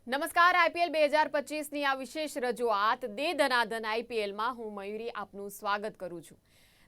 નમસ્કાર આઈપીએલ 2025ની આ વિશેષ રજૂઆત દે ધનાધન આઈપીએલમાં હું મયુરી આપનું સ્વાગત કરું છું।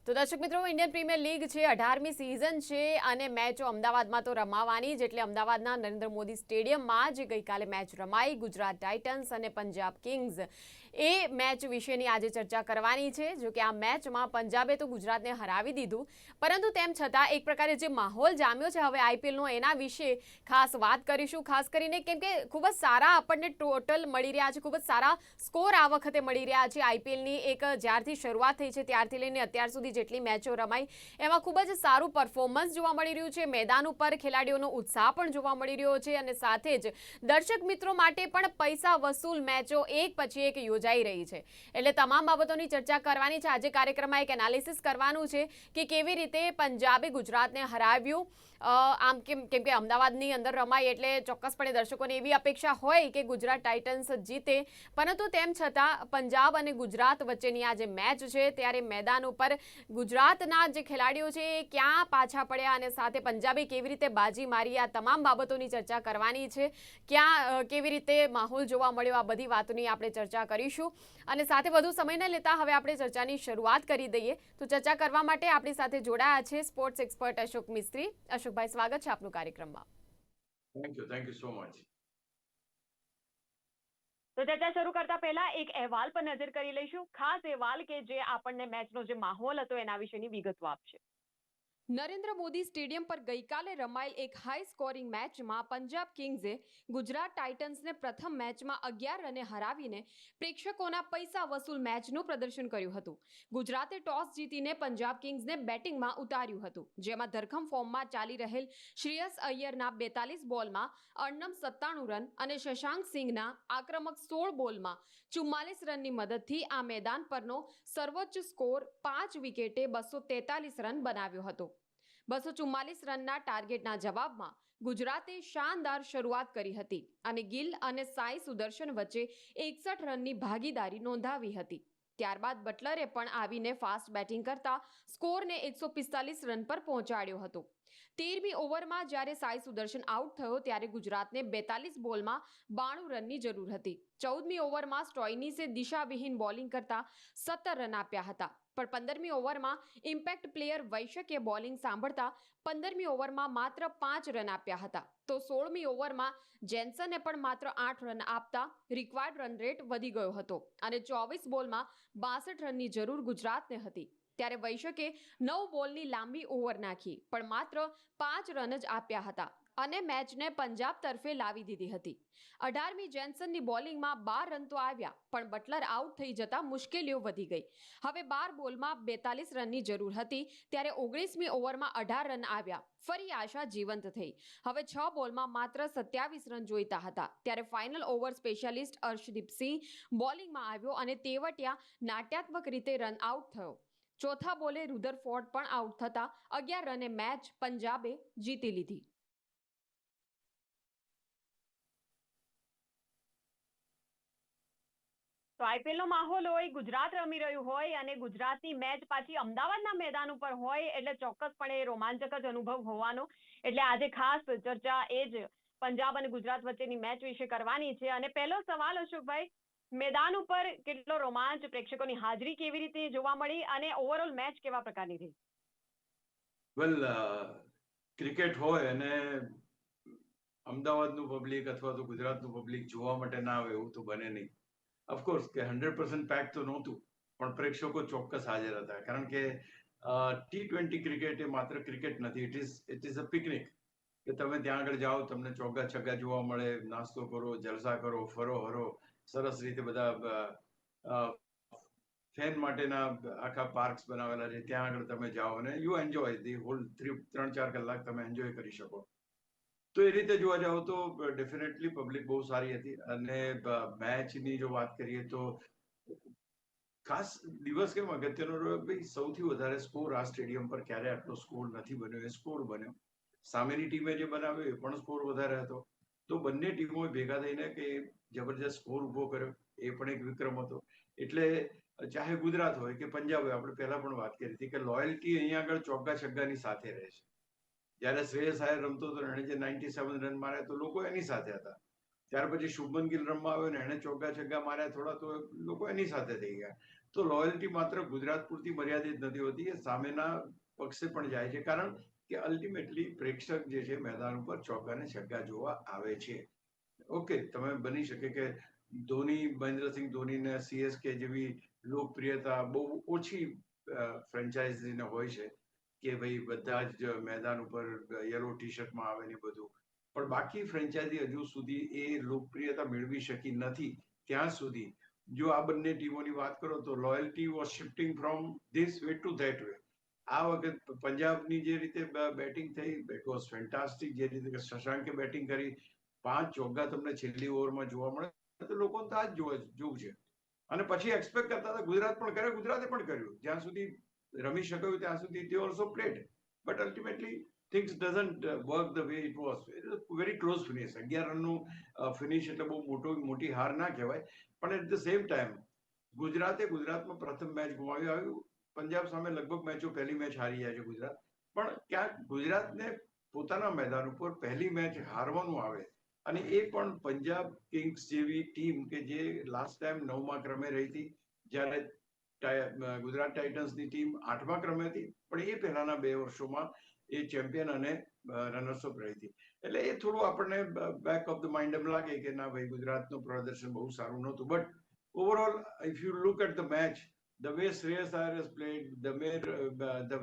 તો દર્શક મિત્રો, ઇન્ડિયન પ્રીમિયર લીગ છે, 18મી સિઝન છે અને મેચો અમદાવાદમાં તો રમાવાની જ, એટલે અમદાવાદના નરેન્દ્ર મોદી સ્ટેડિયમમાં જ ગઈકાલે મેચ રમાઈ ગુજરાત ટાઇટન્સ અને પંજાબ કિંગ્સ। એ મેચ વિશેની આજે ચર્ચા કરવાની છે। જો કે આ મેચમાં પંજાબે તો ગુજરાતને હરાવી દીધું, પરંતુ તેમ છતાં એક પ્રકારે જે માહોલ જામ્યો છે હવે આઈપીએલનો, એના વિશે ખાસ વાત કરીશું। ખાસ કરીને કેમ કે ખૂબ જ સારા આપણને ટોટલ મળી રહ્યા છે, ખૂબ જ સારા સ્કોર આ વખતે મળી રહ્યા છે આઈપીએલની। એક જ્યારથી શરૂઆત થઈ છે ત્યારથી લઈને અત્યાર સુધી જેટલી મેચો રમાઈ એમાં ખૂબ જ સારું પરફોર્મન્સ જોવા મળી રહ્યું છે। મેદાન ઉપર ખેલાડીઓનો ઉત્સાહ પણ જોવા મળી રહ્યો છે અને સાથે જ દર્શક મિત્રો માટે પણ પૈસા વસૂલ મેચો એક પછી એક યોજાઈ રહી છે, એટલે તમામ બાબતોની ચર્ચા કરવાની છે। આજે કાર્યક્રમમાં એક એનાલિસિસ કરવાનું છે કે કેવી રીતે પંજાબે ગુજરાતને હરાવ્યું। આમ કેમ કે અમદાવાદની અંદર રમાય એટલે ચોક્કસપણે દર્શકોને એવી અપેક્ષા હોય કે ગુજરાત ટાઇટન્સ જીતે, પરંતુ તેમ છતાં પંજાબ અને ગુજરાત વચ્ચેની આ જે મેચ છે ત્યારે મેદાન ઉપર ગુજરાતના જે ખેલાડીઓ છે એ ક્યાં પાછા પડ્યા અને સાથે પંજાબે કેવી રીતે બાજી મારી, આ તમામ બાબતોની ચર્ચા કરવાની છે। ક્યાં કેવી રીતે માહોલ જોવા મળ્યો, આ બધી વાતોની આપણે ચર્ચા કરીશું અને સાથે વધુ સમય ન લેતા હવે આપણે ચર્ચાની શરૂઆત કરી દઈએ। તો ચર્ચા કરવા માટે આપણી સાથે જોડાયા છે સ્પોર્ટ્સ એક્સપર્ટ અશોક મિસ્ત્રી। અશોકભાઈ, સ્વાગત છે આપનું કાર્યક્રમમાં। Thank you so much. તો ચર્ચા શરૂ કરતા પહેલા એક અહેવાલ પર નજર કરી લઈશું, ખાસ અહેવાલ કે જે આપણને મેચનો જે માહોલ હતો એના વિશેની વિગતો આપશે। નરેન્દ્ર મોદી સ્ટેડિયમ પર ગઈકાલે રમાયેલ એક હાઈ સ્કોરિંગ મેચમાં પંજાબ કિંગ્સે ગુજરાત ટાઇટન્સને પ્રથમ મેચમાં 11 રને હરાવીને પ્રેક્ષકોના પૈસા વસૂલ મેચનું પ્રદર્શન કર્યું હતું। ગુજરાતે ટોસ જીતીને પંજાબ કિંગ્સને બેટિંગમાં ઉતાર્યું હતું, જેમાં ધરખમ ફોર્મમાં ચાલી રહેલ શ્રેયસ અય્યરના 42 બોલમાં અર્ણમ 97 રન અને શશાંક સિંહના આક્રમક 16 બોલમાં 44 રનની મદદથી આ મેદાન પરનો સર્વોચ્ચ સ્કોર 5 વિકેટે 243 રન બનાવ્યો હતો। 244 રનના ટાર્ગેટના જવાબમાં ગુજરાતે શાનદાર શરૂઆત કરી હતી અને ગિલ અને સાઈ સુદર્શન વચ્ચે 61 રનની ભાગીદારી નોંધાવી હતી। ત્યારબાદ બટલરે પણ આવીને ફાસ્ટ બેટિંગ કરતા સ્કોરને 145 રન પર પહોંચાડ્યો હતો। 13મી ઓવરમાં જ્યારે સાઈ સુદર્શન આઉટ થયો ત્યારે ગુજરાતને 42 બોલમાં 92 રનની જરૂર હતી। 14મી ઓવરમાં સ્ટોઇનિસે દિશાવિહીન બોલિંગ કરતા 17 રન આપ્યા હતા, પણ 15મી ઓવરમાં ઇમ્પેક્ટ પ્લેયર વૈશકે બોલિંગ સાંભળતા 15મી ઓવરમાં માત્ર 5 રન આપ્યા હતા, તો 16મી ઓવરમાં જેન્સને પણ માત્ર 8 રન આપતા રિક્વાયર્ડ રન રેટ વધી ગયો હતો અને 24 બોલમાં 62 રનની જરૂર ગુજરાતને હતી। ત્યારે વૈશકે 9 બોલની લાંબી ઓવર નાખી પણ માત્ર 5 રન જ આપ્યા હતા અને મેચને પંજાબ તરફે લાવી દીધી હતી। 18મી જેન્સનની બોલિંગમાં 12 રન તો આવ્યા, પણ બટલર આઉટ થઈ જતા મુશ્કેલીઓ વધી ગઈ। હવે 12 બોલમાં 42 રનની જરૂર હતી, ત્યારે 19મી ઓવરમાં 18 રન આવ્યા, ફરી આશા જીવંત થઈ। હવે 6 બોલમાં માત્ર 27 રન જોઈતા હતા, ત્યારે ફાઇનલ ઓવર સ્પેશિયાલિસ્ટ અર્શદીપ સિંહ બોલિંગમાં આવ્યો અને તેવટિયા નાટ્યાત્મક રીતે રન આઉટ થયો। ચોથા બોલે રુધરફોર્ડ પણ આઉટ થતા 11 રને મેચ પંજાબે જીતી લીધી। તો આઈપીએલનો માહોલ હોય, ગુજરાત રમી રહ્યું હોય અને ગુજરાતની મેચ પાછી અમદાવાદના મેદાન ઉપર હોય એટલે ચોક્કસપણે રોમાંચક જ અનુભવ હોવાનો। એટલે આજે ખાસ ચર્ચા એ જ પંજાબ અને ગુજરાત વચ્ચેની મેચ વિશે કરવાની છે અને પહેલો સવાલ અશોકભાઈ, મેદાન ઉપર કેટલો રોમાંચ, પ્રેક્ષકોની હાજરી કેવી રીતે જોવા મળી અને ઓવરઓલ મેચ કેવા પ્રકારની રહી? વેલ, ક્રિકેટ હોય અને અમદાવાદનું પબ્લિક અથવા તો ગુજરાતનું પબ્લિક જોવા માટે ના આવે એવું તો બને નહીં। ઓફકોર્સ કે 100% પેક તો નહોતું, પણ પ્રેક્ષકો ચોક્કસ હાજર હતા, કારણ કે T20 ક્રિકેટ એ માત્ર ક્રિકેટ નથી, ઇટ ઇઝ અ પિકનિક। કે તમે ત્યાં આગળ જાઓ, તમને ચોગ્ગા છગ્ગા જોવા મળે, નાસ્તો કરો, જલસા કરો, ફરો હરો, સરસ રીતે બધા ફેન માટેના આખા પાર્ક્સ બનાવેલા છે, ત્યાં આગળ તમે જાઓ અને યુ એન્જોય ધી હોલ 3-4 કલાક તમે એન્જોય કરી શકો। તો એ રીતે જોવા જાઓ તો ડેફિનેટલી પબ્લિક બહુ સારી હતી અને મેચની જો વાત કરીએ તો ખાસ દિવસ કેમ અગત્યનો રહ્યો, ભાઈ સૌથી વધારે સ્કોર આ સ્ટેડિયમ પર ક્યારે આટલો સ્કોર નથી બન્યો, એ સ્કોર બન્યો। સામેની ટીમે જે બનાવ્યો એ પણ સ્કોર વધારે હતો, તો બંને ટીમોએ ભેગા થઈને કે જબરજસ્ત સ્કોર ઉભો કર્યો, એ પણ એક વિક્રમ હતો। એટલે ચાહે ગુજરાત હોય કે પંજાબ હોય, આપણે પહેલા પણ વાત કરી હતી કે લોયલ્ટી અહીંયા આગળ ચોગ્ગા છગ્ગાની સાથે રહે છે। જ્યારે શ્રેયસ આયર રમતો હતો, એણે જે 97 રન માર્યા તો લોકો એની સાથે હતા, ત્યાર પછી શુભમન ગિલ રમવા આવ્યો ને એને ચોગ્ગા છગ્ગા માર્યા થોડા, તો લોકો એની સાથે થઈ ગયા. તો લોયલ્ટી માત્ર ગુજરાત પૂરતી મર્યાદિત નથી હોતી, એ સામેના પક્ષે પણ જાય છે, કારણ કે અલ્ટિમેટલી પ્રેક્ષક જે છે મેદાન ઉપર ચોગ્ગા ને છગ્ગા જોવા આવે છે. ઓકે, તમે બની શકે કે ધોની, મહેન્દ્રસિંહ ધોનીને CSK જેવી લોકપ્રિયતા બહુ ઓછી ફ્રેન્ચાઇઝીને હોય છે કે ભાઈ બધા જ મેદાન ઉપર યલો ટી-શર્ટમાં આવે ને બધું, પણ બાકી ફ્રેન્ચાઇઝી હજુ સુધી એ લોકપ્રિયતા મેળવી શકી નથી. ત્યાં સુધી જો આ બંને ટીમોની વાત કરો તો loyalty was shifting from this way to that way. આ વખત પંજાબની જે રીતે બેટિંગ થઈ, ઇટ વોઝ ફેન્ટાસ્ટિક. જે રીતે શશાંકે બેટિંગ કરી, 5 ચોગ્ગા તમને છેલ્લી ઓવરમાં જોવા મળે તો લોકોને તો આ જ જોવું છે. અને પછી એક્સપેક્ટ કરતા હતા ગુજરાત પણ કરે, ગુજરાતે પણ કર્યું. જ્યાં સુધી રમી શક્યું ત્યાં સુધી they also played, but ultimately things doesn't work the way it was. It was very close finish. 11 રનનું finish એટલે બહુ મોટી હાર ના કહેવાય, પણ એટ ધ સેમ ટાઈમ ગુજરાતમાં પ્રથમ મેચ ગુમાવી આવ્યું. પંજાબ સામે લગભગ મેચો પહેલી મેચ હારી જાય છે ગુજરાત, પણ ક્યાંક ગુજરાતને પોતાના મેદાન ઉપર પહેલી મેચ હારવાનું આવે, અને એ પણ પંજાબ કિંગ્સ જેવી ટીમ કે જે લાસ્ટ ટાઈમ 9મા ક્રમે રહી હતી, જ્યારે ગુજરાત ટાઇટન્સની ટીમ 8મા ક્રમે હતી, પણ એ પહેલાના 2 વર્ષોમાં એ ચેમ્પિયન અને રનર્સઅપ રહી હતી. એટલે એ થોડું આપણને બેક ઓફ ધ માઇન્ડ એમ લાગે કે ના ભાઈ, ગુજરાતનું પ્રદર્શન બહુ સારું નહોતું. But overall if you look at the match, the way Shreyas Iyer has played, the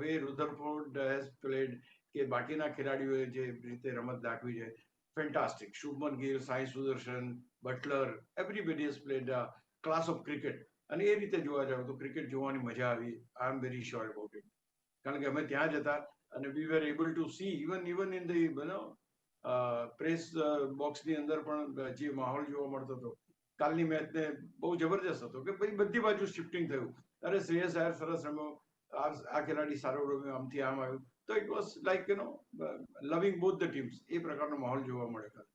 way Rutherford has played, કે બાકીના ખેલાડીઓએ જે રીતે રમત દાખવી છે, fantastic. Shubman Gill, Sai Sudharsan, Buttler, everybody has played class of cricket. અને એ રીતે જોવા જાવ તો ક્રિકેટ જોવાની મજા આવી. I am very sure about it, કારણ કે અમે ત્યાં જ હતા અને we were able to see even in the press બોક્સની અંદર પણ જે માહોલ જોવા મળતો હતો કાલની મેચને બહુ જબરજસ્ત હતો કે ભાઈ બધી બાજુ શિફ્ટિંગ થયું. અરે શ્રેયસ આયર સરસ રમ્યો, આ ખેલાડી સારો રમ્યો, આમથી આમ આવ્યું. તો ઇટ વોઝ લાઈક લવિંગ બોથ ધ ટીમ્સ. એ પ્રકારનો માહોલ જોવા મળે.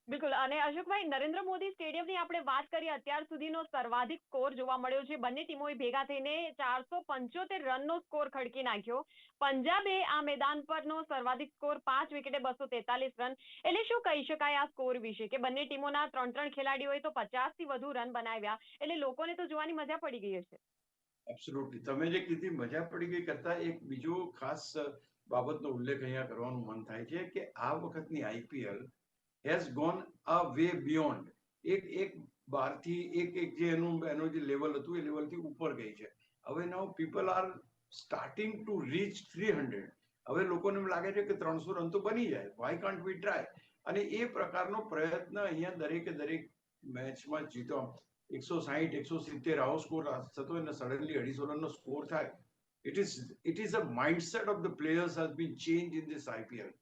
બિલકુલ. અને અશોકભાઈ, નરેન્દ્ર મોદી સ્ટેડિયમની આપણે વાત કરીએ, અત્યાર સુધીનો સર્વાધિક સ્કોર જોવા મળ્યો છે. બંને ટીમોએ ભેગા થઈને 475 રનનો સ્કોર ખડકી નાખ્યો. પંજાબે આ મેદાન પરનો સર્વાધિક સ્કોર 5 વિકેટે 243 રન. એટલે શું કહી શકાય આ સ્કોર વિશે, કે બંને ટીમોના 3 ખેલાડીઓએ તો 50 થી વધુ રન બનાવ્યા, એટલે લોકોને તો જોવાની મજા પડી ગઈ હશે. એબ્સોલ્યુટલી. તમે જે કીધી મજા પડી ગઈ કરતા એક બીજો ખાસ બાબતનો ઉલ્લેખ અહીંયા કરવાનું મન થાય છે કે આ વખતની IPL has gone a way beyond. એક બારથી એક જે એનું જે લેવલ હતું એ લેવલથી ઉપર ગઈ છે. હવે now people are starting to reach 300. હવે લોકોને એમ લાગે છે કે 300 રન તો બની જાય, વાય કાન્ટ વી ટ્રાય. અને એ પ્રકારનો પ્રયત્ન અહીંયા દરેક મેચમાં જીતો. 160, 170 આવો સ્કોર થતો અને સડનલી 250 રનનો સ્કોર થાય. It is a mindset of the players has been changed in this IPL.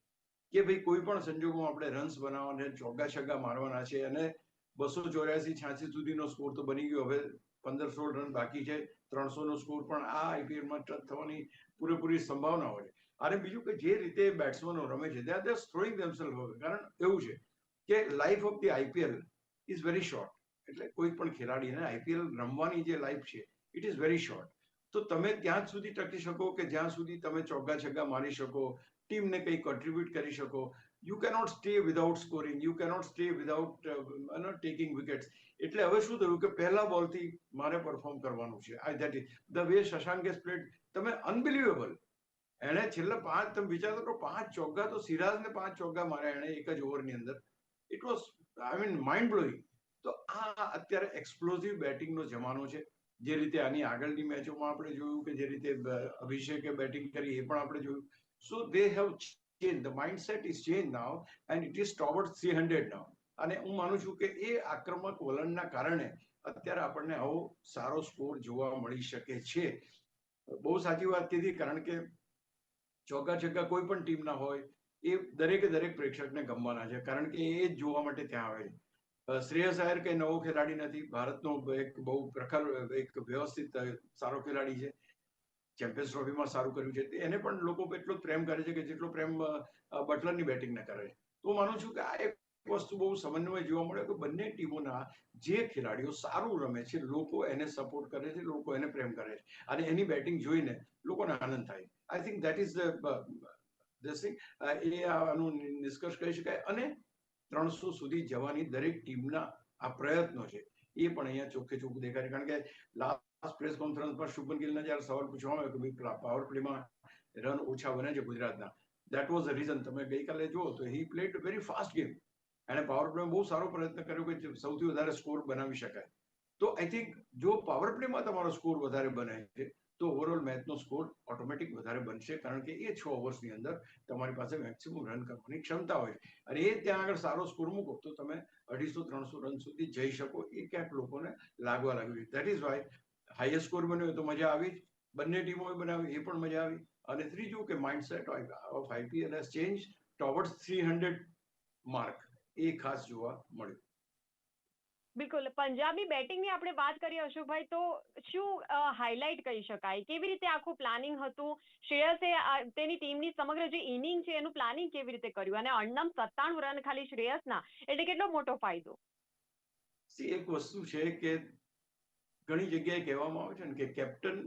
કે ભાઈ કોઈ પણ સંજોગોમાં આપણે રન્સ બનાવવાના, ચોગ્ગા છગ્ગા મારવાના છે, અને 284-86 સુધીનો સ્કોર તો બની ગયો. હવે 15-16 રન બાકી છે. 300નો સ્કોર પણ આ IPLમાં ટચ થવાની પૂરેપૂરી સંભાવના હોય. અને બીજું કે જે રીતે બેટ્સમેનો રમે છે, they are throwing themselves away. કારણ એવું છે કે life of the IPL is very short. એટલે કોઈ પણ ખેલાડીને IPL રમવાની જે લાઈફ છે, ઇટ ઇઝ વેરી શોર્ટ. તો તમે ત્યાં જ સુધી ટકી શકો કે જ્યાં સુધી તમે ચોગ્ગા છગ્ગા મારી શકો, ટીમને કંઈ કોન્ટ્રીબ્યુટ કરી શકો. You cannot stay without scoring, you cannot stay without taking wickets. એટલે હવે શું થયું કે પહેલા બોલથી મારે પરફોર્મ કરવાનું છે. That is the way Shashank has played. તમે અનબિલિવેબલ. એણે છેલ્લા 5, તમે વિચારો તો 5 ચોગ્ગા, તો સિરાજને 5 ચોગ્ગા માર્યા એણે એક જ ઓવરની અંદર. It was mind blowing. તો આ અત્યારે એક્સપ્લોઝિવ બેટિંગનો જમાનો છે. જે રીતે આની આગળની મેચોમાં આપણે જોયું કે જે રીતે અભિષેકે બેટિંગ કરી એ પણ આપણે જોયું. So they have changed. The mindset is changed now and it is towards 300 now. અને હું માનું છું કે એ આક્રમક વલણના કારણે અત્યારે આપણને આવો સારો સ્કોર જોવા મળી શકે છે. બહુ સાચી વાત કીધી, કારણ કે ચોગ્ગા છગ્ગા કોઈ પણ ટીમના હોય એ દરેક પ્રેક્ષકને ગમવાના છે, કારણ કે એ જ જોવા માટે ત્યાં આવે છે. શ્રેયસ આયર કઈ નવો ખેલાડી નથી. ભારતનો એક બહુ પ્રખર, એક વ્યવસ્થિત સારો ખેલાડી છે. ચેમ્પિયન્સ ટ્રોફીમાં સારું કર્યું છે. એને પણ લોકો એટલો પ્રેમ કરે છે કે જેટલો પ્રેમ બટલરની બેટિંગને કરે છે. તો હું માનું છું કે આ એક વસ્તુ બહુ સમન્વય જોવા મળે કે બંને ટીમોના જે ખેલાડીઓ સારું રમે છે, લોકો એને સપોર્ટ કરે છે, લોકો એને પ્રેમ કરે છે, અને એની બેટિંગ જોઈને લોકોને આનંદ થાય. I think that is the thing. એ આનું નિષ્કર્ષ કહી શકાય. અને 300 સુધી જવાની દરેક ટીમના આ પ્રયત્નો છે એ પણ અહીંયા ચોખ્ખે ચોખ્ખું દેખાય. કારણ કે લાસ્ટ પ્રેસ કોન્ફરન્સ પર શુભમન ગિલના જ્યારે સવાલ પૂછવામાં આવ્યો કે ભાઈ પાવર પ્લેમાં રન ઓછા બને છે ગુજરાતના, દેટ વોઝ ધ રીઝન. તમે ગઈકાલે જુઓ તો he played very fast game. એણે પાવર પ્લેમાં બહુ સારો પ્રયત્ન કર્યો કે સૌથી વધારે સ્કોર બનાવી શકાય. તો આઈ થિંક જો પાવર પ્લેમાં તમારો સ્કોર વધારે બને છે તો ઓવરઓલ મેચનો સ્કોર ઓટોમેટિક વધારે બનશે, કારણ કે એ 6 ઓવર્સની અંદર તમારી પાસે મેક્સિમમ રન કરવાની ક્ષમતા હોય છે. અને એ ત્યાં આગળ સારો સ્કોર મૂકો તો તમે 250-300 રન સુધી જઈ શકો. એ ક્યાંક લોકોને લાગવા લાગ્યું. That is why highest score બન્યો તો મજા આવી જ, બંને ટીમોએ બનાવી એ પણ મજા આવી. અને ત્રીજું કે mindset of IPL has change towards 300 mark, એ ખાસ જોવા મળ્યું. બિલકુલ. પંજાબની બેટિંગની આપણે વાત કરીએ અશોકભાઈ, તો શું હાઇલાઇટ કહી શકાય? કેવી રીતે આખું પ્લાનિંગ હતું? શ્રેયસે તેની ટીમની સમગ્ર જે ઇનિંગ છે એનું પ્લાનિંગ કેવી રીતે કર્યું? અને અણનમ 97 રન ખાલી શ્રેયસના, એટલે કેટલો મોટો ફાયદો? એક વસ્તુ છે કે ઘણી જગ્યાએ કહેવામાં આવે છે ને કે કેપ્ટન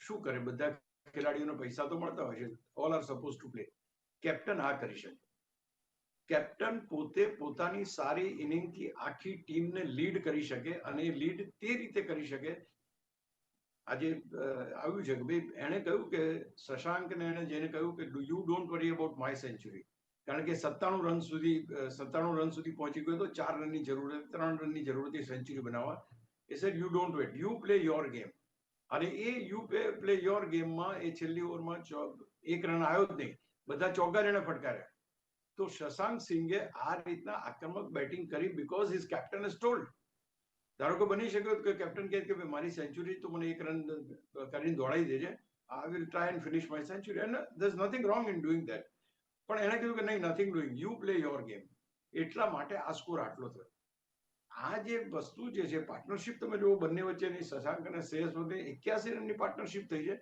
શું કરે, બધા ખેલાડીઓને પૈસા તો મળતા હોય છે, all are suppose to play. Captain આ કરી શકે. કેપ્ટન પોતે પોતાની સારી ઇનિંગથી આખી ટીમને લીડ કરી શકે, અને એ લીડ તે રીતે કરી શકે. આજે આવ્યું છે કે ભાઈ એણે કહ્યું કે શશાંકને એણે જેને કહ્યું કે you don't worry about my century, કારણ કે 97 રન સુધી પહોંચી ગયો તો 4 રનની જરૂર હતી, 3 રનની જરૂર હતી સેન્ચુરી બનાવવા. એ said you don't wait, you play your game. અને એ યુ પ્લે યોર ગેમમાં એ છેલ્લી ઓવરમાં 1 રન આવ્યો જ નહીં, બધા ચોગ્ગા એને ફટકાર્યા. તો શશાંક સિંહે આ રીતના આક્રમક બેટિંગ કરી because his captain is told. ધારો કે બની શક્યો કે કેપ્ટન કહે કે મારી સેન્ચુરી તો મને 1 રન કરીને દોડાવી દેજે, I will try and finish my century, and there is nothing wrong in doing that. પણ એણે કીધું કે નહીં, nothing doing, you play your game. એટલા માટે આ સ્કોર આટલો થયો. આ જે વસ્તુ જે છે પાર્ટનરશિપ, તમે જુઓ બંને વચ્ચેની, શશાંક અને શ્રેયસ વચ્ચે 81 રનની પાર્ટનરશિપ થઈ છે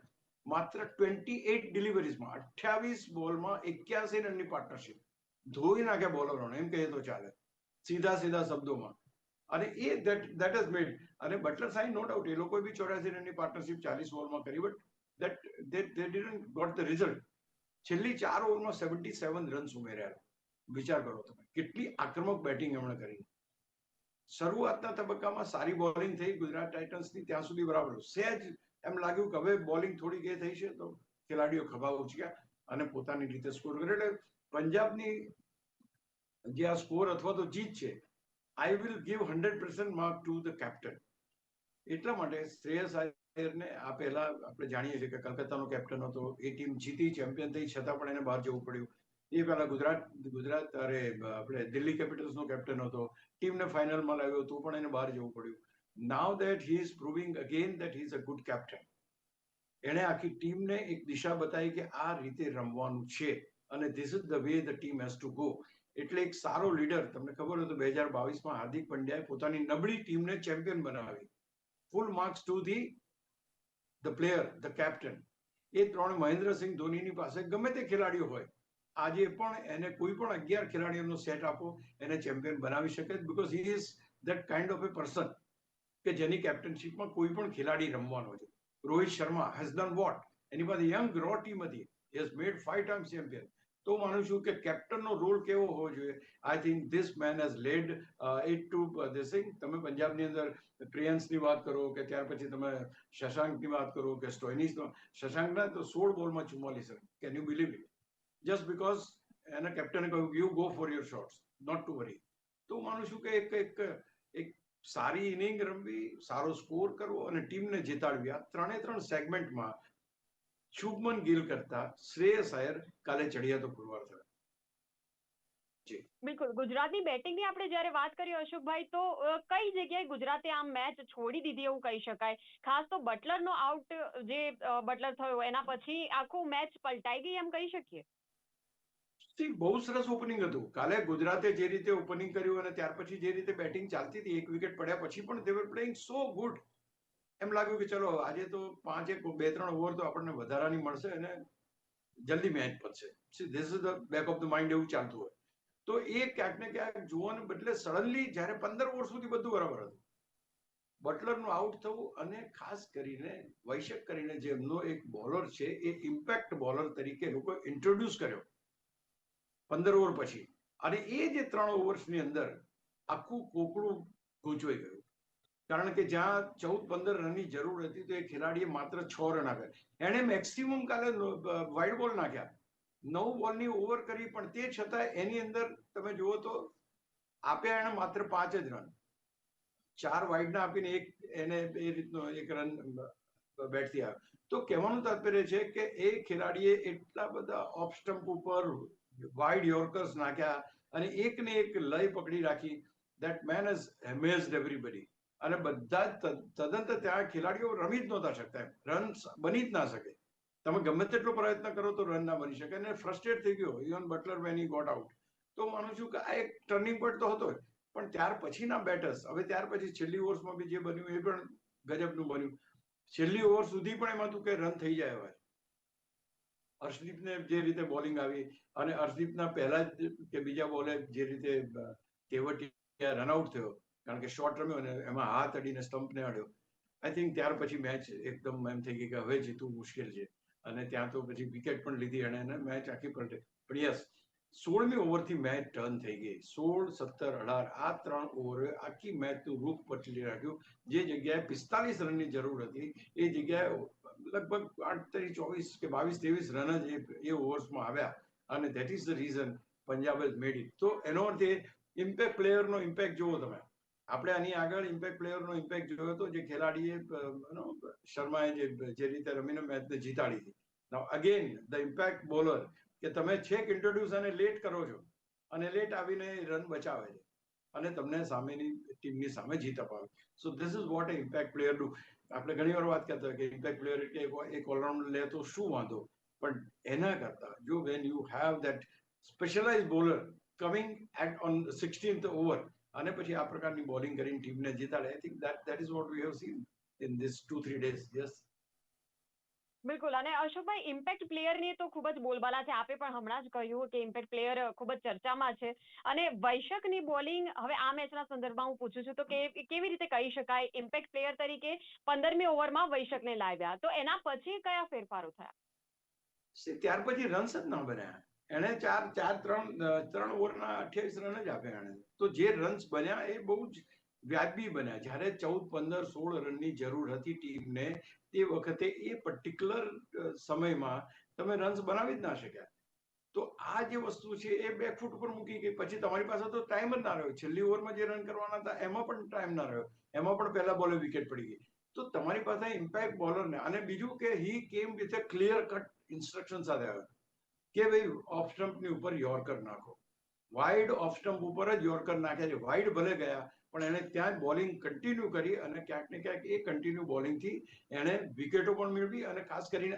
માત્ર 28 ડિલિવરીઝમાં. 28 બોલમાં 81 રનની પાર્ટનરશિપ. ધોઈ નાખ્યા બોલરોને, એમ કહીએ તો ચાલે, સીધા શબ્દોમાં. અને એ દેટ હેઝ મેડ. અને બટલર સાઇન નો ડાઉટ એ લોકોએ બી 84 રનની પાર્ટનરશિપ 40 ઓવરમાં કરી, but they didn't got the result. છેલ્લી 4 ઓવરમાં 77 રન્સ ઉમેર્યા. વિચાર કરો તમે કેટલી આક્રમક બેટિંગ એમણે કરી. શરૂઆતના તબક્કામાં સારી બોલિંગ થઈ ગુજરાત ટાઇટન્સની, ત્યાં સુધી બરાબર. સહેજ એમ લાગ્યું કે હવે બોલિંગ થોડીક એ થઈ છે તો ખેલાડીઓ ખભા ઉચક્યા અને પોતાની રીતે સ્કોર કર્યો. એટલે પંજાબની જે આ સ્કોર અથવા તો જીત છે, I will give 100% mark to the captain. એટલા માટે શ્રેયસ અય્યરને આ પહેલા આપણે જાણીએ છીએ કે કલકત્તાનો કેપ્ટન હતો, એ ટીમ જીતી, ચેમ્પિયન થઈ, છતાં પણ એને બહાર જવું પડ્યું. એ પહેલા આપણે દિલ્હી કેપિટલ્સનો કેપ્ટન હતો, ટીમને ફાઇનલમાં લાવ્યો તો પણ એને બહાર જવું પડ્યું. Now that he is proving again that he is a good captain. એણે આખી ટીમને એક દિશા બતાવી કે આ રીતે રમવાનું છે અને this is the way the team has to go. એટલે એક સારો લીડર. તમને ખબર હોય તો 2022માં હાર્દિક પંડ્યાએ પોતાની નબળી ટીમને ચેમ્પિયન બનાવી. Full marks to the player, the captain. એ ત્રણ મહેન્દ્રસિંહ ધોનીની પાસે ગમે તે ખેલાડીઓ હોય, આજે પણ એને કોઈ પણ 11 ખેલાડીઓનો સેટ આપો, એને ચેમ્પિયન બનાવી શકે, because he is that kind of a person કે જેની કેપ્ટનશીપમાં કોઈ પણ ખેલાડી રમવાનો છે. Rohit Sharma has done what? એની પાસે યંગ રો ટીમ હતી, he has made 5 times champion. તો માનું છું કે કેપ્ટનનો રોલ કેવો હોવો જોઈએ. I think this man has led it to this thing. તમે પંજાબની અંદર પ્રિયંસની વાત કરો કે ત્યાર પછી તમે શશાંકની વાત કરો કે સ્ટોઇનિસનો. શશાંકના તો 16 બોલમાં 44 રન. Can you believe it? Just because એના કેપ્ટને કહ્યું you go for your shots, not to worry. તો માનું છું કે એક સારી ઇનિંગ રમવી, સારો સ્કોર કરવો અને ટીમને જીતાડવી, આ 3 સેગમેન્ટમાં શુભમન ગિલ કરતા શ્રેયસ અય્યર કાલે ચડિયાતો પુરવાર થયો. બિલકુલ. ગુજરાતની બેટિંગની આપણે જ્યારે વાત કરીએ અશોકભાઈ, તો કઈ જગ્યાએ ગુજરાતે આમ મેચ છોડી દીધી એવું કહી શકાય? ખાસ તો બટલરનો આઉટ જે બટલર થયો એના પછી આખું મેચ પલટાઈ ગઈ એમ કહી શકીએ? બહુ સરસ ઓપનિંગ હતું કાલે. ગુજરાતે જે રીતે ઓપનિંગ કર્યું અને ત્યાર પછી જે રીતે બેટિંગ ચાલતી હતી, 1 વિકેટ પડ્યા પછી પણ દે વર પ્લેઇંગ સો ગુડ. એમ લાગ્યું કે ચલો આજે તો 2-3 ઓવર તો આપણને વધારાની મળશે અને જલ્દી મેચ પતશે. This is the back of the mind, એવું ચાલતું હોય. તો એ ક્યાંક ને ક્યાંક જોવાને બદલે સડનલી જ્યારે 15 ઓવર સુધી બધું બરાબર હતું, બટલરનું આઉટ થવું અને ખાસ કરીને વૈશક કરીને જે એમનો એક બોલર છે, એ ઇમ્પેક્ટ બોલર તરીકે લોકો ઇન્ટ્રોડ્યુસ કર્યો 15 ઓવર પછી. અને એ જે 3 ઓવર્સની અંદર આખું કોકડું ગૂંચવાઈ ગયું, કારણ કે જ્યાં 14-15 રનની જરૂર હતી તો એ ખેલાડીએ માત્ર 6 રન આપ્યા. એણે મેક્સિમમ કાલે વાઇડ બોલ નાખ્યા, 9 બોલની ઓવર કરી, પણ તે છતાં એની અંદર તમે જુઓ તો આપ્યા એણે માત્ર 5 જ રન. 4 વાઇડ ના આપીને એને એ રીતનો 1 રન બેટથી આવ્યો. તો કહેવાનું તાત્પર્ય છે કે એ ખેલાડીએ એટલા બધા ઓફ સ્ટમ્પ ઉપર વાઇડ યોર્કર્સ નાખ્યા અને એકને એક લય પકડી રાખી. That man has amazed everybody. અને બધા જ તદંતર ત્યાં ખેલાડીઓ રમી જ નહોતા શકતા, રન બની જ ના શકે. તમે ગમે તેટલો પ્રયત્ન કરો તો રન ના બની શકે, અને ફ્રસ્ટ્રેટ થઈ ગયો even Buttler when he got out. તો માનું છું કે આ એક ટર્નિંગ પોઈન્ટ તો હતો જ, પણ ત્યાર પછીના બેટર્સ, હવે ત્યાર પછી છેલ્લી ઓવર્સમાં બી જે બન્યું એ પણ ગજબનું બન્યું. છેલ્લી ઓવર સુધી પણ એમાં તું કે રન થઈ જાય. હવે હર્ષદીપને જે રીતે બોલિંગ આવી, અને હર્ષદીપના પહેલા કે બીજા બોલે જે રીતે તેવટિયા રનઆઉટ થયો, કારણ કે શોટ રમ્યો અને એમાં હાથ અડીને સ્ટમ્પને અડ્યો. આઈ થિંક ત્યાર પછી મેચ એકદમ એમ થઈ ગઈ કે હવે જીતવું મુશ્કેલ છે, અને ત્યાં તો પછી વિકેટ પણ લીધી એણે અને મેચ આખી પલટે. પણ યસ, 16મી ઓવરથી મેચ ટર્ન થઈ ગઈ. 16, 17, 18 આ 3 ઓવરે આખી મેચનું રૂખ પછડી રાખ્યું. જે જગ્યાએ 45 રનની જરૂર હતી એ જગ્યાએ લગભગ 24 કે 22-23 રન જ એ ઓવર્સમાં આવ્યા, અને that is the reason Punjab has made it. તો એનો અર્થ એ ઇમ્પેક્ટ પ્લેયરનો ઇમ્પેક્ટ જુઓ તમે. આપણે આની આગળ ઇમ્પેક્ટ પ્લેયરનો ઇમ્પેક્ટ જોયો હતો, જે ખેલાડીએ શર્માએ જે રીતે રમીને મેચને જીતાડી હતી. નાઉ અગેન ધ ઇમ્પેક્ટ બોલર, કે તમે છેક ઇન્ટ્રોડ્યુસ અને લેટ કરો છો, અને લેટ આવીને રન બચાવે છે અને તમને સામેની ટીમની સામે જીત અપાવે. So this is what A impact player do. આપણે ઘણી વાર વાત કરતા કે ઇમ્પેક્ટ પ્લેયર એટલે એક ઓલરાઉન્ડર લે તો શું વાંધો, પણ એના કરતા જો when you have that specialise bowler coming at on 16th over, અને પછી આ પ્રકારની બોલિંગ કરીને ટીમને જીતાડે, I think that is what we have seen in this 2-3 days. Yes, બિલકુલ. અને અશોકભાઈ, ઇમ્પેક્ટ પ્લેયરની તો ખૂબ જ બોલબાલા છે. આપે પણ હમણાં જ કહ્યું કે ઇમ્પેક્ટ પ્લેયર ખૂબ જ ચર્ચામાં છે. અને વૈશકની બોલિંગ હવે આ મેચના સંદર્ભમાં હું પૂછું છું તો કેવી રીતે કહી શકાય ઇમ્પેક્ટ પ્લેયર તરીકે 15મી ઓવરમાં વૈશકને લાવ્યા, તો એના પછી કયા ફેરફારો થયા? ત્યાર પછી રન્સ જ ના બન્યા. એણે 3 ઓવરના 28 રન જ આપ્યા એણે. તો જે રન્સ બન્યા એ બહુ જ વ્યાજબી બન્યા. જ્યારે 14, 15, 16 રનની જરૂર હતી ટીમને, તે વખતે એ પર્ટિક્યુલર સમયમાં તમે રન્સ બનાવી જ ના શક્યા. તો આ જે વસ્તુ છે એ બેકફૂટ ઉપર મૂકી ગઈ. પછી તમારી પાસે તો ટાઈમ જ ના રહ્યો. છેલ્લી ઓવરમાં જે રન કરવાના હતા એમાં પણ ટાઈમ ના રહ્યો. એમાં પણ પહેલા બોલે વિકેટ પડી ગઈ. તો તમારી પાસે ઇમ્પેક્ટ બોલરને, અને બીજું કે he came with a clear cut instruction સાથે આવ્યો કે ભાઈ ઓફ સ્ટમ્પની ઉપર યોર્કર નાખો. વાઇડ ઓફ સ્ટમ્પ ઉપર જ યોર્કર નાખ્યા છે. વાઇડ ભલે ગયા, પણ એને ત્યાં જ બોલિંગ કન્ટિન્યુ કરી, અને ક્યાંક ને ક્યાંક એ કન્ટિન્યુ બોલિંગથી એણે વિકેટો પણ મેળવી, અને ખાસ કરીને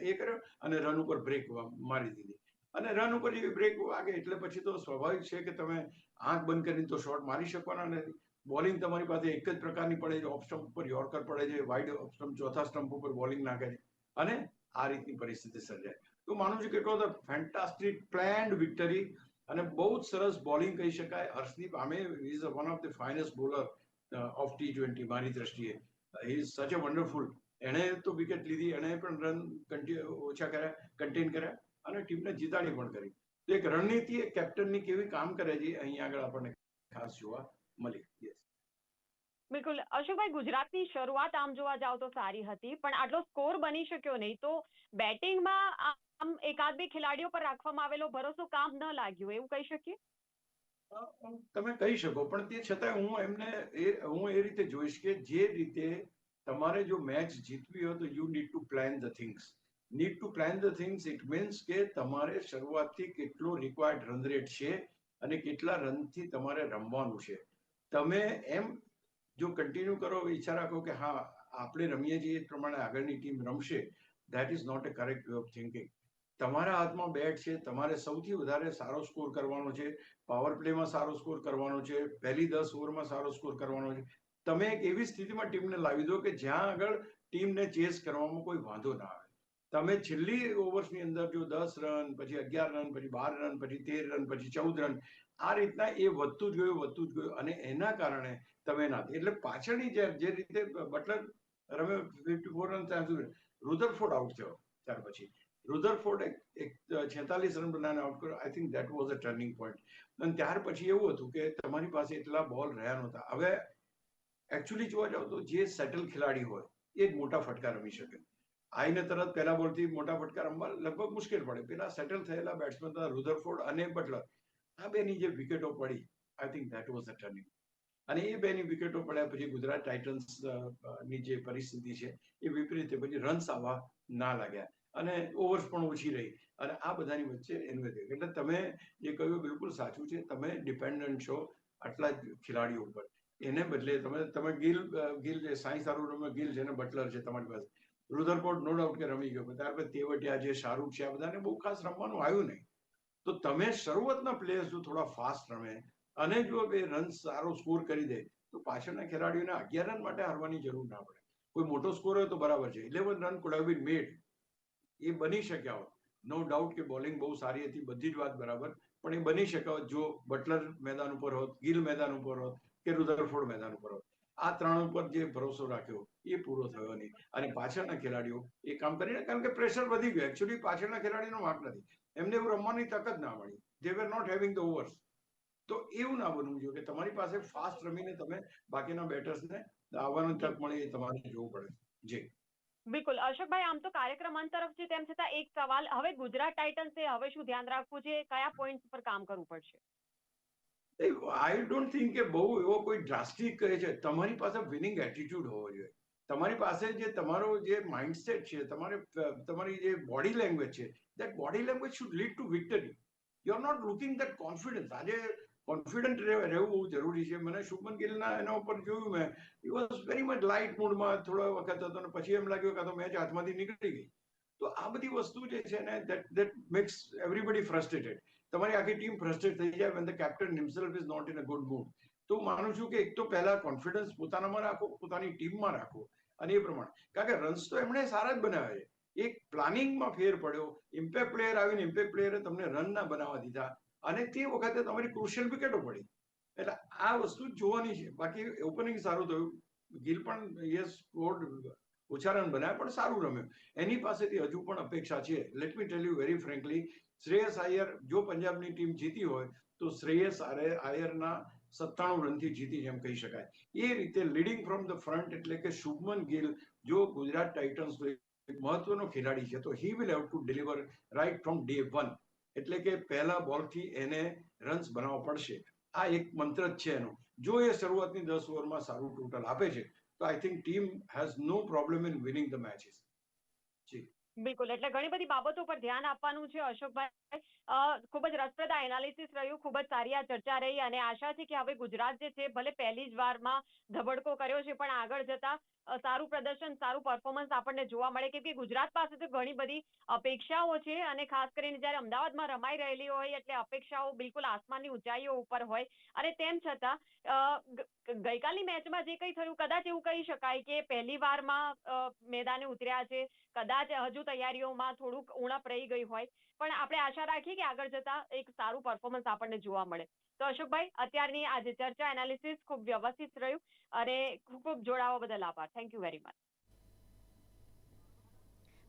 એ કર્યો, અને રન ઉપર બ્રેક મારી દીધી. અને રન ઉપર જેવી બ્રેક વાગે એટલે પછી તો સ્વાભાવિક છે કે તમે આંખ બંધ કરીને તો શોટ મારી શકવાના નથી. બોલિંગ તમારી પાસે એક જ પ્રકારની પડે છે. ઓફ સ્ટમ્પ ઉપર યોર્કર પડે છે, વાઇડ ઓફ સ્ટમ્પ ચોથા સ્ટમ્પ ઉપર બોલિંગ નાખે છે, અને આ રીતની પરિસ્થિતિ સર્જાય. તો માનું છું કે it was a fantastic planned victory, અને બહુ જ સરસ બોલિંગ કહી શકાય. હર્ષદીપ આમે is one of the finest bowler of T20 મારી દ્રષ્ટિએ. હી ઇઝ સચ અ વન્ડરફુલ. એણે તો વિકેટ લીધી, એણે પણ રન ઓછા કર્યા, કન્ટેન કર્યા, અને ટીમને જીતાડી પણ કરી. તો એક રણનીતિ એક કેપ્ટનની કેવી કામ કરે છે અહીં આગળ આપણને ખાસ જોવા મળી. યસ, બિલકુલ. અશોકભાઈ, ગુજરાતની શરૂઆત આમ જોવા જાવ તો સારી હતી, પણ આટલો સ્કોર બની શક્યો નહીં. તો બેટિંગમાં આમ એકાદ બે ખેલાડીઓ પર રાખવામાં આવેલો ભરોસો કામ ન લાગ્યું, એવું કહી શકીએ? તમે કહી શકો, પણ તે છતાં હું એ રીતે જોઈશ કે જે રીતે તમારે જો મેચ જીતવી હોય તો you need to plan the things. It means કે તમારે શરૂઆતથી કેટલો રિક્વાયર્ડ રન રેટ છે અને કેટલા રનથી તમારે રમવાનું છે. તમે એમ જો કન્ટિન્યુ કરો, ઈચ્છા રાખો કે હા આપણે રમીએ છીએ એ પ્રમાણે આગળની ટીમ રમશે, that is not a correct way of thinking. તમારા હાથમાં બેટ છે, તમારે સૌથી વધારે સારો સ્કોર કરવાનો છે, પાવર પ્લેમાં સારો સ્કોર કરવાનો છે, પહેલી 10 ઓવરમાં સારો સ્કોર કરવાનો છે. તમે એક એવી સ્થિતિમાં ટીમને લાવી દો કે જ્યાં આગળ ટીમને ચેસ કરવામાં કોઈ વાંધો ના આવે. તમે છેલ્લી ઓવર્સની અંદર જો 10 રન, પછી 11 રન, પછી 12 રન, પછી 13 રન, પછી 14 રન, આ રીતના એ વધતું જ ગયું, અને એના કારણે તમે ના, એટલે પાછળની જે રીતે બટલર રમે 54 રન ત્યાં સુધી, રુધરફોર્ડ આઉટ થયો ત્યાર પછી, રુધરફોર્ડ એક 46 રન બનાવીને આઉટ કર્યો. I think that was a turning point. અને ત્યાર પછી એવું હતું કે તમારી પાસે એટલા બોલ રહ્યા નહોતા. હવે એકચ્યુઅલી જોવા જાવ તો જે સેટલ ખેલાડી હોય એ જ મોટા ફટકા રમી શકે. આઈને તરત પહેલા બોલથી મોટા ફટકા રમવા લગભગ મુશ્કેલ પડે. પેલા સેટલ થયેલા બેટ્સમેન હતા રુધરફોર્ડ અને બટલર. આ બેની જે વિકેટો પડી, I think that was a turning. અને એ બેની વિકેટો પડ્યા પછી ગુજરાત ટાઇટન્સ ની જે પરિસ્થિતિ છે એ વિપરીત. પછી રન્સ આવવા ના લાગ્યા અને ઓવર્સ પણ ઓછી રહી અને આ બધાની વચ્ચે એનું એટલે તમે જે કહ્યું બિલકુલ સાચું છે. તમે ડિપેન્ડન્ટ છો આટલા જ ખેલાડીઓ ઉપર. એને બદલે તમે ગિલ જે સાઈ સારું રમે, ગિલ છે ને બટલર છે તમારી પાસે. રુધરફોર્ડ નો ડાઉટ કે રમી ગયો, ત્યારબાદ તેવટિયા છે, શાહરૂખ છે, આ બધાને બહુ ખાસ રમવાનું આવ્યું નહીં. તો તમે શરૂઆતના પ્લેયર્સ જો થોડા ફાસ્ટ રમે અને જો એ રન સારો સ્કોર કરી દે તો પાછળના ખેલાડીઓને 11 રન માટે હારવાની જરૂર ના પડે. કોઈ મોટો સ્કોર હોય તો બરાબર છે, 11 રન કુડ હેવ બીન મેડ, એ બની શક્યા હોત. નો ડાઉટ કે બોલિંગ બહુ સારી હતી, બધી જ વાત બરાબર, પણ એ બની શક્યા હોત જો બટલર મેદાન ઉપર હોત, ગિલ મેદાન ઉપર હોત કે રુધરફોર્ડ મેદાન ઉપર હોત. આ ત્રણ ઉપર જે ભરોસો રાખ્યો એ પૂરો થયો નહીં અને પાછળના ખેલાડીઓ એ કામ કરીને, કારણ કે પ્રેશર વધી ગયું. એકચ્યુઅલી પાછળના ખેલાડીનો વાંક નથી, એમને એવું રમવાની તક જ ના મળી. They were not having the overs. તો એવું ના બનવું જોઈએ કે તમારી પાસે ફાસ્ટ રમીને તમે બાકીના બેટર્સને આવવાની તક મળે, એ તમારે જોવું પડે. જી બિલકુલ અશોકભાઈ, આમ તો કાર્યક્રમ અંત તરફ છે, તેમ છતાં એક સવાલ, હવે ગુજરાત ટાઇટન્સે હવે શું ધ્યાન રાખવું છે, કયા પોઈન્ટ પર કામ કરવું પડશે? આઈ ડોન્ટ થિંક કે બહુ એવો કોઈ ડ્રાસ્ટિક કરે છે. તમારી પાસે વિનિંગ એટીટ્યુડ હોવો જોઈએ. તમારી પાસે જે તમારો જે માઇન્ડસેટ છે, તમારી જે બોડી લેંગ્વેજ છે, that body language should lead to victory. You are not looking that confidence. આજે કોન્ફિડન્ટ રહેવું બહુ જરૂરી છે. મને શુભમન ગિલના એના ઉપર જોયું મેં, he was very much light મૂડમાં થોડો વખત હતો અને પછી એમ લાગ્યું કે આ તો મેચ હાથમાંથી નીકળી ગઈ. તો આ બધી વસ્તુ જે છે ને, દેટ મેક્સ એવરીબડી ફ્રસ્ટ્રેટેડ. તમારી આખી ટીમ ફ્રસ્ટ્રેટ થઈ જાય when the captain himself is not in a good mood. તો માનું છું કે એક તો પહેલા કોન્ફિડન્સ પોતાનામાં રાખો, પોતાની ટીમમાં રાખો અને એ પ્રમાણે, કારણ કે રન્સ તો એમણે સારા જ બનાવ્યા છે. એક પ્લાનિંગમાં ફેર પડ્યો. ઇમ્પેક્ટ પ્લેયર આવીને ઇમ્પેક્ટ પ્લેયરે તમને રન ના બનાવવા દીધા અને તે વખતે તમારી ક્રુશિયલ વિકેટો પડી. એટલે આ વસ્તુ જોવાની છે. બાકી ઓપનિંગ સારું થયું, ગિલ પણ યસ સ્કોર્ડ, ઓછા રન બનાવ્યા પણ સારું રમ્યું. એની પાસેથી હજુ પણ અપેક્ષા છે. Let me tell you very frankly, Shreyas Iyer જો પંજાબની ટીમ જીતી હોય તો શ્રેયસ આયરના 97 રનથી જીતી એમ કહી શકાય. એ રીતે લીડિંગ ફ્રોમ ધ ફ્રન્ટ, એટલે કે શુભમન ગિલ જો ગુજરાત ટાઇટન્સ એક મહત્વનો ખેલાડી છે તો he will have to deliver right from day 1. એટલે કે પહેલા બોલથી એને રન્સ બનાવવા પડશે. આ એક મંત્ર જ છે એનો. જો એ શરૂઆતની 10 ઓવરમાં સારું ટોટલ આપે છે તો I think team has no problem in winning the matches. જી બિલકુલ, એટલે ઘણી બધી બાબતો પર ધ્યાન આપવાનું છે અશોકભાઈ. ખૂબ જ રસપ્રદ એનાલિસિસ રહ્યું, ખૂબ જ સારી આ ચર્ચા રહી અને આશા છે કે હવે ગુજરાત જે છે ભલે પહેલી જ વારમાં ધબડકો કર્યો છે પણ આગળ જતા સારું પ્રદર્શન, સારું પરફોર્મન્સ આપણને જોવા મળે, કેમ કે ગુજરાત પાસે તો ઘણી બધી અપેક્ષાઓ છે અને ખાસ કરીને જ્યારે અમદાવાદમાં રમાઈ રહેલી હોય એટલે અપેક્ષાઓ બિલકુલ આસમાનની ઊંચાઈઓ ઉપર હોય અને તેમ છતાં ગઈકાલની મેચમાં જે કંઈ થયું, કદાચ એવું કહી શકાય કે પહેલી વારમાં મેદાને ઉતર્યા છે, કદાચ હજુ તૈયારીઓમાં થોડુંક ઉણપ રહી ગઈ હોય, પણ આપણે આશા રાખીએ કે આગળ જતા એક સારું પરફોર્મન્સ આપણને જોવા મળે. તો અશોકભાઈ, અત્યારની આજે ચર્ચા એનાલિસિસ ખૂબ વ્યવસ્થિત રહ્યું અને ખૂબ ખૂબ જોડાવા બદલ આભાર. Thank you very much.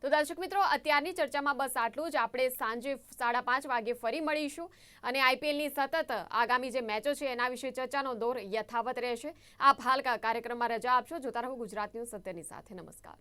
તો દર્શક મિત્રો, અત્યારની ચર્ચામાં બસ આટલું જ. આપણે સાંજે 5:30 વાગે ફરી મળીશું અને આઈપીએલની સતત આગામી જે મેચો છે એના વિશે ચર્ચાનો દોર યથાવત રહેશે. આપ હાલ કાર્યક્રમમાં રજા આપશો. જોતા રહો ગુજરાત ન્યૂઝ સત્યની સાથે. નમસ્કાર.